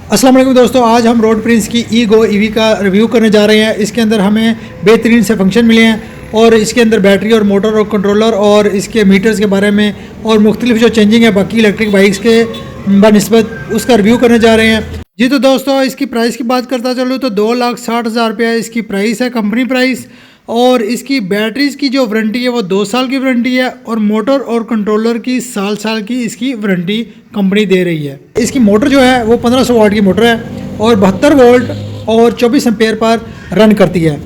अस्सलाम वालेकुम दोस्तों, आज हम रोड प्रिंस की ईगो ईवी का रिव्यू करने जा रहे हैं। इसके अंदर हमें बेहतरीन से फंक्शन मिले हैं और इसके अंदर बैटरी और मोटर और कंट्रोलर और इसके मीटर्स के बारे में और मुख्तलिफ जो चेंजिंग है बाकी इलेक्ट्रिक बाइक्स के बनस्बत उसका रिव्यू करने जा रहे हैं। जी तो दोस्तों, इसकी प्राइस की बात करता चलूँ तो 2,60,000 रुपया इसकी प्राइस है, कंपनी प्राइस। और इसकी बैटरीज की जो वारंटी है वो 2 साल की वारंटी है और मोटर और कंट्रोलर की साल की इसकी वारंटी कंपनी दे रही है। इसकी मोटर जो है वो 1500 वाट की मोटर है और 72 वोल्ट और 24 एम्पेयर पर रन करती है।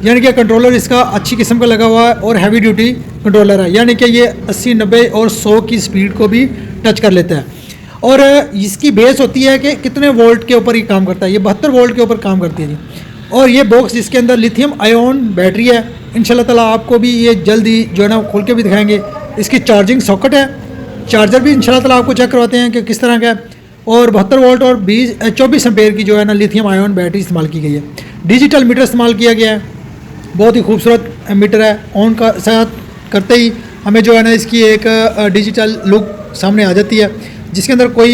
यानी कि कंट्रोलर इसका अच्छी किस्म का लगा हुआ है और हैवी ड्यूटी कंट्रोलर है, यानी कि ये 80, 90 और 100 की स्पीड को भी टच कर लेता है। और इसकी बेस होती है कि कितने वोल्ट के ऊपर ये काम करता है। ये 72 वोल्ट के ऊपर काम करती है जी। और ये बॉक्स जिसके अंदर लिथियम आयोन बैटरी है, इंशाल्लाह ताला आपको भी ये जल्दी जो है ना खोल के भी दिखाएंगे। इसकी चार्जिंग सॉकेट है, चार्जर भी इंशाल्लाह ताला आपको चेक करवाते हैं कि किस तरह का है। और 72 वोल्ट और 24 एम्पेयर की जो है ना लिथियम आयोन बैटरी इस्तेमाल की गई है। डिजिटल मीटर इस्तेमाल किया गया है, बहुत ही खूबसूरत मीटर है। ऑन का साथ करते ही हमें जो है ना इसकी एक डिजिटल लुक सामने आ जाती है, जिसके अंदर कोई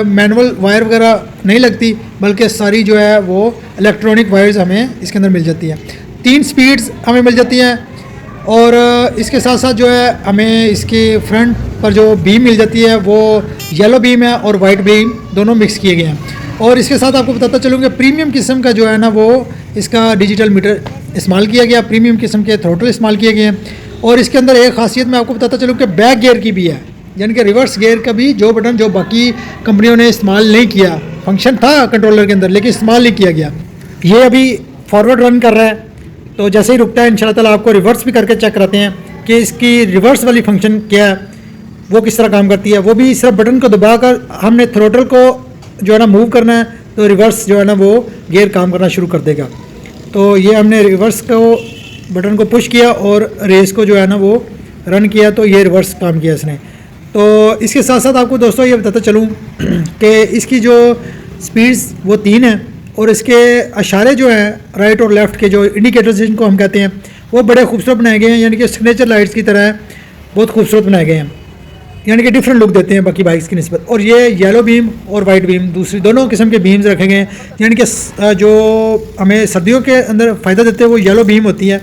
मैनुअल वायर वगैरह नहीं लगती, बल्कि सारी जो है वो इलेक्ट्रॉनिक वायर्स हमें इसके अंदर मिल जाती है। 3 स्पीड्स हमें मिल जाती हैं और इसके साथ साथ जो है हमें इसके फ्रंट पर जो बीम मिल जाती है वो येलो बीम है और वाइट बीम दोनों मिक्स किए गए हैं। और इसके साथ आपको बताता चलूँगा प्रीमियम किस्म का जो है ना वो इसका डिजिटल मीटर इस्तेमाल किया गया, प्रीमियम किस्म के थ्रोटल इस्तेमाल किए गए हैं। और इसके अंदर एक खासियत मैं आपको बताता चलूँ कि बैक गियर की भी है, यानी कि रिवर्स गियर का भी जो बटन जो बाकी कंपनियों ने इस्तेमाल नहीं किया, फंक्शन था कंट्रोलर के अंदर लेकिन इस्तेमाल नहीं किया गया। ये अभी फॉरवर्ड रन कर रहा है, तो जैसे ही रुकता है इंशाल्लाह ताला आपको रिवर्स भी करके चेक कराते हैं कि इसकी रिवर्स वाली फंक्शन क्या है, वो किस तरह काम करती है। वो भी सिर्फ बटन को दबाकर हमने थ्रोटल को जो है ना मूव करना है तो रिवर्स जो है ना वो गियर काम करना शुरू कर देगा। तो ये हमने रिवर्स को बटन को पुश किया और रेस को जो है ना वो रन किया, तो ये रिवर्स काम किया इसने। तो इसके साथ साथ आपको दोस्तों ये बताता चलूँ कि इसकी जो स्पीड्स वो 3 हैं और इसके इशारे जो हैं राइट और लेफ़्ट के जो इंडिकेटर्स जिनको हम कहते हैं वो बड़े खूबसूरत बनाए गए हैं, यानी कि सिग्नेचर लाइट्स की तरह है, बहुत खूबसूरत बनाए गए हैं, यानी कि डिफरेंट लुक देते हैं बाकी बाइक्स की निस्बत। और ये येलो बीम और वाइट बीम दूसरी दोनों किस्म के बीम्स रखे गए हैं, यानी कि जो हमें सर्दियों के अंदर फ़ायदा देते हैं वो येलो बीम होती है,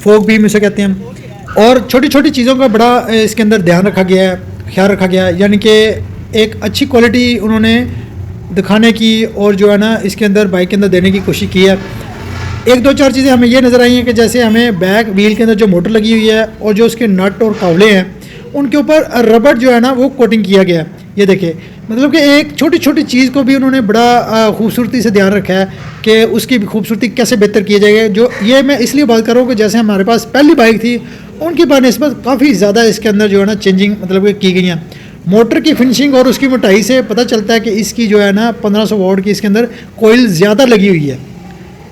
फोक बीम इसे कहते हैं। और छोटी छोटी चीज़ों का बड़ा इसके अंदर ध्यान रखा गया है, ख्याल रखा गया है, यानी कि एक अच्छी क्वालिटी उन्होंने दिखाने की और जो है ना इसके अंदर बाइक के अंदर देने की कोशिश की है। 1-2-4 चीज़ें हमें ये नज़र आई हैं कि जैसे हमें बैक व्हील के अंदर जो मोटर लगी हुई है और जो उसके नट और कावले हैं उनके ऊपर रबड़ जो है ना वो कोटिंग किया गया है। ये देखिए, मतलब कि एक छोटी छोटी चीज़ को भी उन्होंने बड़ा खूबसूरती से ध्यान रखा है कि उसकी खूबसूरती कैसे बेहतर की जाएगी। जो ये मैं इसलिए बात कर रहा हूँ कि जैसे हमारे पास पहली बाइक थी उनकी बनस्बत काफ़ी ज़्यादा इसके अंदर जो है ना चेंजिंग मतलब की गई हैं। मोटर की फिनिशिंग और उसकी मोटाई से पता चलता है कि इसकी जो है ना 1500 वाट की इसके अंदर कोयल ज़्यादा लगी हुई है।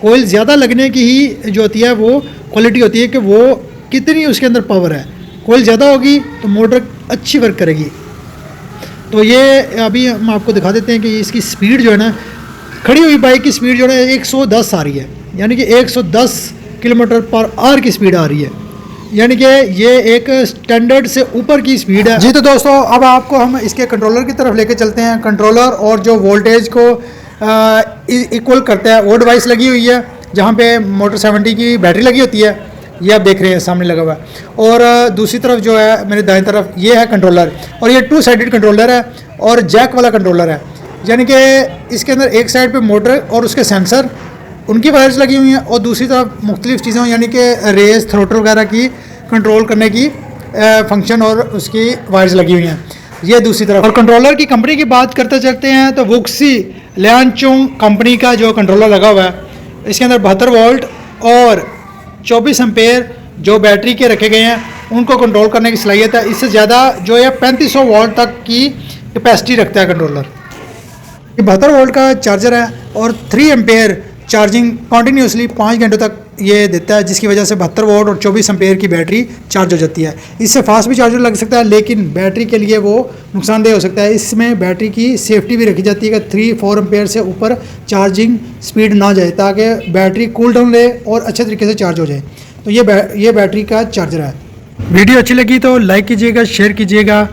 कोयल ज़्यादा लगने की ही जो होती है वो क्वालिटी होती है कि वो कितनी उसके अंदर पावर है। कोयल ज़्यादा होगी तो मोटर अच्छी वर्क करेगी। तो ये अभी हम आपको दिखा देते हैं कि इसकी स्पीड जो है ना, खड़ी हुई बाइक की स्पीड जो है 110 आ रही है, यानी कि 110 किलोमीटर पर आवर की स्पीड आ रही है, यानी कि ये एक स्टैंडर्ड से ऊपर की स्पीड है। जी तो दोस्तों, अब आपको हम इसके कंट्रोलर की तरफ लेके चलते हैं। कंट्रोलर और जो वोल्टेज को इक्वल करता है वो डिवाइस लगी हुई है, जहाँ पे मोटर 70 की बैटरी लगी होती है, ये आप देख रहे हैं सामने लगा हुआ है। और दूसरी तरफ जो है मेरे दाएं तरफ ये है कंट्रोलर, और ये 2 साइडेड कंट्रोलर है और जैक वाला कंट्रोलर है, यानी कि इसके अंदर एक साइड पे मोटर और उसके सेंसर उनकी वायर्स लगी हुई हैं और दूसरी तरफ मुख्तलिफ चीज़ों यानी कि रेस थ्रोटल वगैरह की कंट्रोल करने की फंक्शन और उसकी वायर्स लगी हुई हैं, ये दूसरी तरफ। और कंट्रोलर की कंपनी की बात करते चलते हैं तो वुक्सी लियांगचुंग कंपनी का जो कंट्रोलर लगा हुआ है, इसके अंदर 72 वोल्ट और 24 एम्पेयर जो बैटरी के रखे गए हैं उनको कंट्रोल करने की सलाहियत है। इससे ज़्यादा जो है 3500 वोल्ट तक की कैपेसिटी रखता है कंट्रोलर। ये 72 वोल्ट का चार्जर है और 3 एम्पेयर चार्जिंग कॉन्टीन्यूसली 5 घंटों तक ये देता है, जिसकी वजह से 72 वोल्ट और 24 एम्पेयर की बैटरी चार्ज हो जाती है। इससे फास्ट भी चार्जर लग सकता है लेकिन बैटरी के लिए वो नुकसानदेह हो सकता है। इसमें बैटरी की सेफ्टी भी रखी जाती है कि 3-4 एम्पेयर से ऊपर चार्जिंग स्पीड ना जाए, ताकि बैटरी कूल डाउन ले और अच्छे तरीके से चार्ज हो जाए। तो ये बैटरी का चार्जर है। वीडियो अच्छी लगी तो लाइक कीजिएगा, शेयर कीजिएगा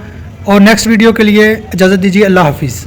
और नेक्स्ट वीडियो के लिए इजाज़त दीजिए। अल्लाह हाफिज़।